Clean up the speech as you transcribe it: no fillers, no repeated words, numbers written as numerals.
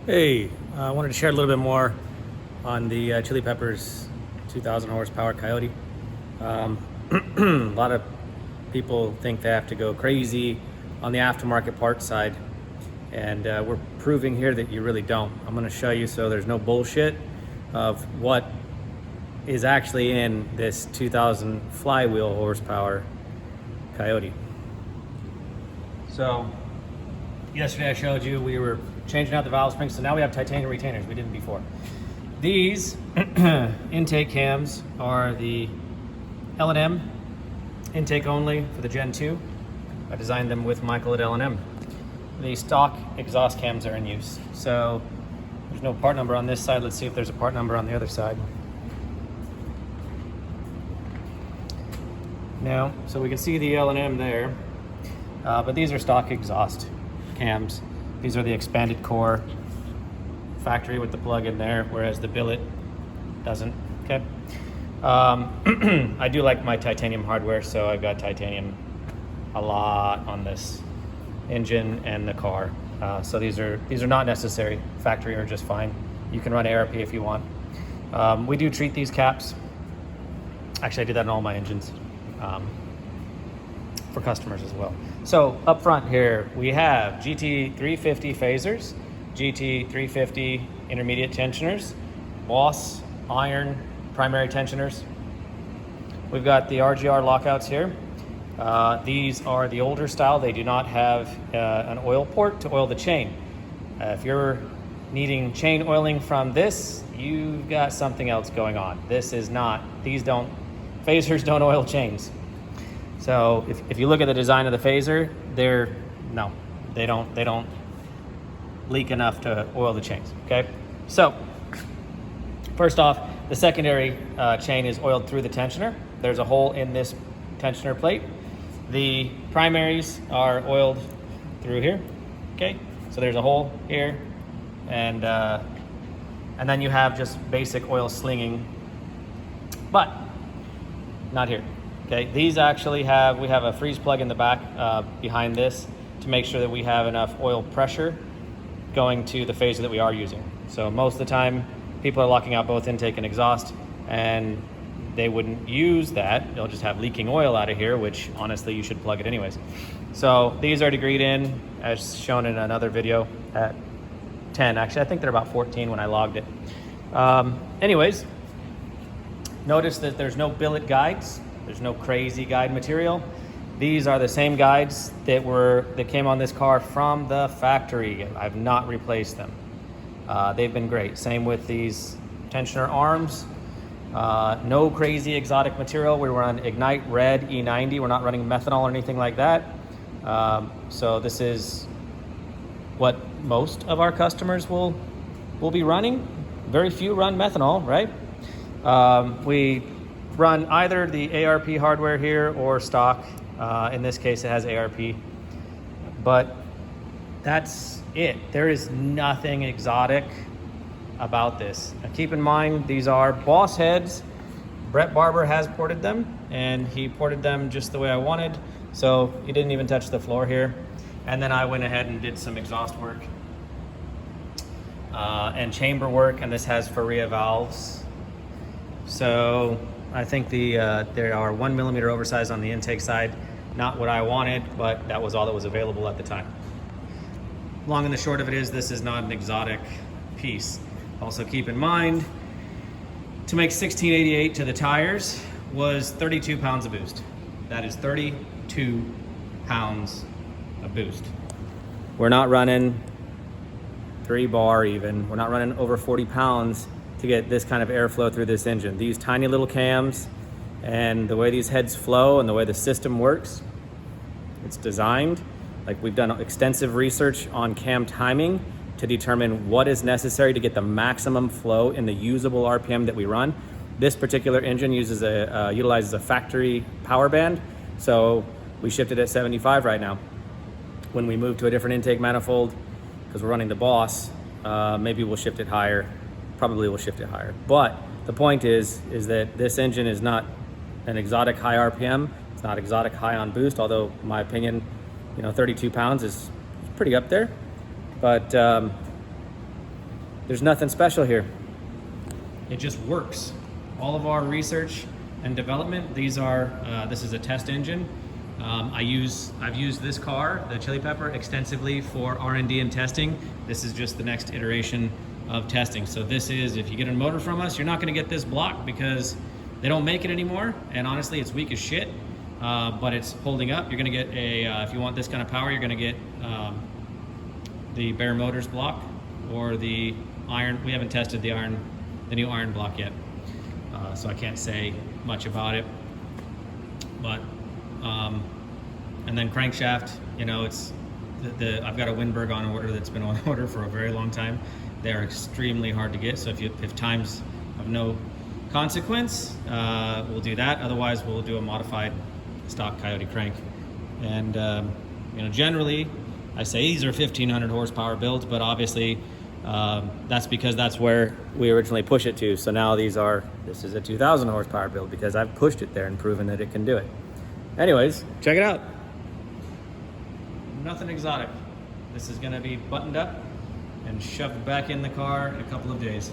Hey, I wanted to share a little bit more on the Chili Peppers 2000 horsepower Coyote. A lot of people think they have to go crazy on the aftermarket parts side, and we're proving here that you really don't. I'm going to show you so there's no bullshit of what is actually in this 2000 flywheel horsepower Coyote. So yesterday I showed you we were changing out the valve springs, so now we have titanium retainers. We didn't before. These intake cams are the L&M intake only for the Gen 2. I designed them with Michael at L&M. The stock exhaust cams are in use. So there's no part number on this side. Let's see if there's a part number on the other side. No, so we can see the L&M there, but these are stock exhaust cams. These are the expanded core factory with the plug in there, whereas the billet doesn't. Okay. I do like my titanium hardware, so I've got titanium a lot on this engine and the car. So these are not necessary. Factory are just fine. You can run ARP if you want. We do treat these caps. Actually, I do that in all my engines for customers as well. So up front here, we have GT350 phasers, GT350 intermediate tensioners, Boss iron primary tensioners. We've got the RGR lockouts here. These are the older style. They do not have an oil port to oil the chain. If you're needing chain oiling from this, you've got something else going on. This is not, phasers don't oil chains. So if you look at the design of the phaser, they don't leak enough to oil the chains, okay? So first off, the secondary chain is oiled through the tensioner. There's a hole in this tensioner plate. The primaries are oiled through here, okay? So there's a hole here, and then you have just basic oil slinging, but not here. Okay, these actually we have a freeze plug in the back behind this to make sure that we have enough oil pressure going to the phaser that we are using. So most of the time, people are locking out both intake and exhaust, and they wouldn't use that. They'll just have leaking oil out of here, which honestly, you should plug it anyways. So these are degreed in, as shown in another video, at 10. Actually, I think they're about 14 when I logged it. Anyways, notice that there's no billet guides. There's no crazy guide material. These are the same guides that came on this car from the factory. I've not replaced them. They've been great. Same with these tensioner arms. No crazy exotic material. We run Ignite Red E90. We're not running methanol or anything like that. So this is what most of our customers will be running. Very few run methanol, right? We run either the ARP hardware here or stock. In this case, it has ARP, but that's it. There is nothing exotic about this. Now keep in mind, these are Boss heads. Brett Barber has ported them, and he ported them just the way I wanted. So he didn't even touch the floor here. And then I went ahead and did some exhaust work and chamber work, and this has Faria valves. So I think there are 1 millimeter oversized on the intake side. Not what I wanted, but that was all that was available at the time. Long and the short of it is, this is not an exotic piece. Also keep in mind, to make 1688 to the tires was 32 pounds of boost. That is 32 pounds of boost. We're not running 3 bar even. We're not running over 40 pounds to get this kind of airflow through this engine. These tiny little cams and the way these heads flow and the way the system works, it's designed. Like, we've done extensive research on cam timing to determine what is necessary to get the maximum flow in the usable RPM that we run. This particular engine utilizes a factory power band, so we shipped it at 75 right now. When we move to a different intake manifold, because we're running the Boss, maybe we'll shift it higher. Probably will shift it higher. But the point is that this engine is not an exotic high RPM. It's not exotic high on boost, although in my opinion, 32 pounds is pretty up there. But There's nothing special here. It just works. All of our research and development, this is a test engine. I've used this car, the Chili Pepper, extensively for R&D and testing. This is just the next iteration of testing. So this is, if you get a motor from us, you're not gonna get this block because they don't make it anymore. And honestly, it's weak as shit, but it's holding up. You're gonna get if you want this kind of power, you're gonna get the Bear Motors block or the iron. We haven't tested the new iron block yet. So I can't say much about it, but and then crankshaft, you know, it's I've got a Winberg on order that's been on order for a very long time. They're extremely hard to get, so if time's of no consequence, we'll do that. Otherwise, we'll do a modified stock Coyote crank. And you know, generally I say these are 1500 horsepower builds, but obviously that's because that's where we originally push it to. So now this is a 2000 horsepower build because I've pushed it there and proven that it can do it. Anyways, check it out. Nothing exotic. This is gonna be buttoned up and shoved back in the car in a couple of days.